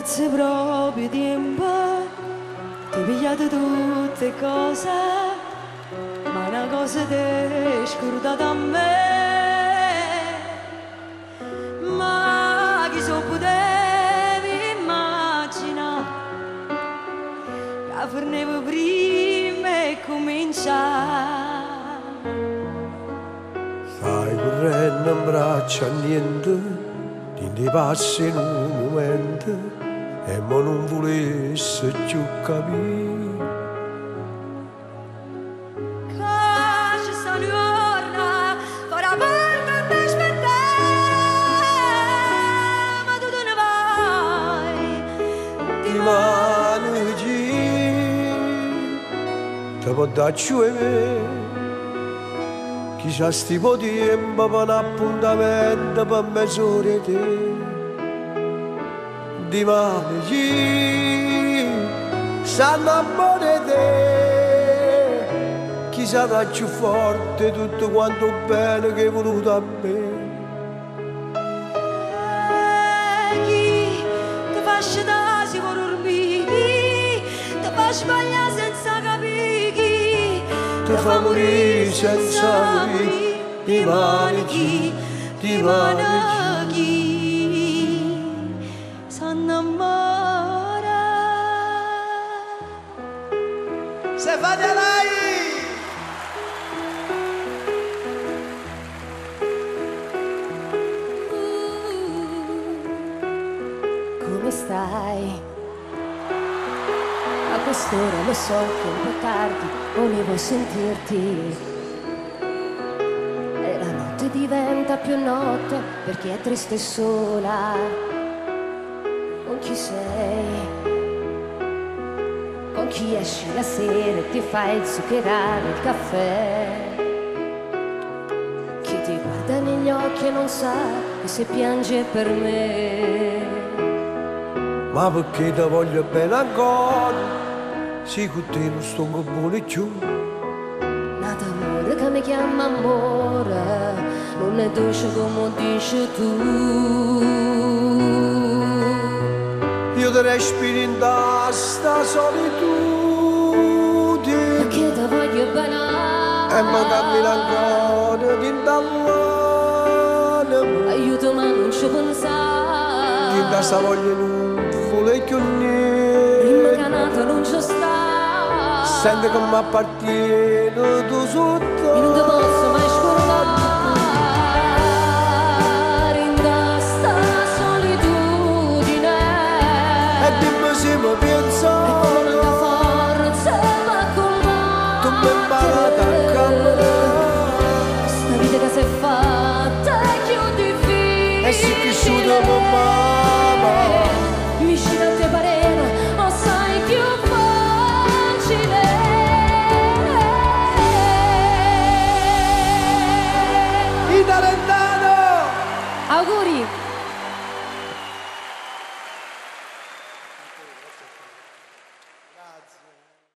forse proprio tempo ti pigliate tutte cose, ma una cosa ti è scordata a me. Ma chi so potevi immaginare che farnevo prima e cominciare. Stai correndo in braccio a niente, ti passi in un momento e mo non volessi più capire. Che ci sta un'ora, ora porta a te aspettare, ma tu te ne vai, ti Mangi, te può darci me. Chissà sti po' tempo per un appuntamento per mezz'ora di te. Di mangi, sanno amore te. Chissà da più forte tutto quanto bene che hai voluto a me. Chi ti fa scegliere si può dormire, ti fa sbagliare senza capire, Ti fa morire senza morire. Di manichi, di manichi. Sanno amore. Se fate lei! Come stai? A quest'ora lo so che è un po' tardi, volevo sentirti. E la notte diventa più notte perché è triste e sola. Con chi sei? Con chi esci la sera e ti fai zuccherare il caffè? Chi ti guarda negli occhi e non sa che se piange per me. Ma perché ti voglio bene ancora? Sì, con te non sto buono più. Nato amore che mi chiama amore, non è dolce come dici tu. Io ti respiro in sta solitudine. Perché ti voglio bene. E mi cammina ancora d'indallare. Aiuto ma non ci pensare. In sta voglia non vuole più Prima niente. che nato non ci sta. Senti che mi appartiene tu sotto. Io non ti posso mai scordare in questa solitudine. E dimmi se mi penso. La forza va con Tu mi hai imparato a camminare. sta vita che si è fatta è più difficile. E sei cresciuto con mamma. Mi scina a te pare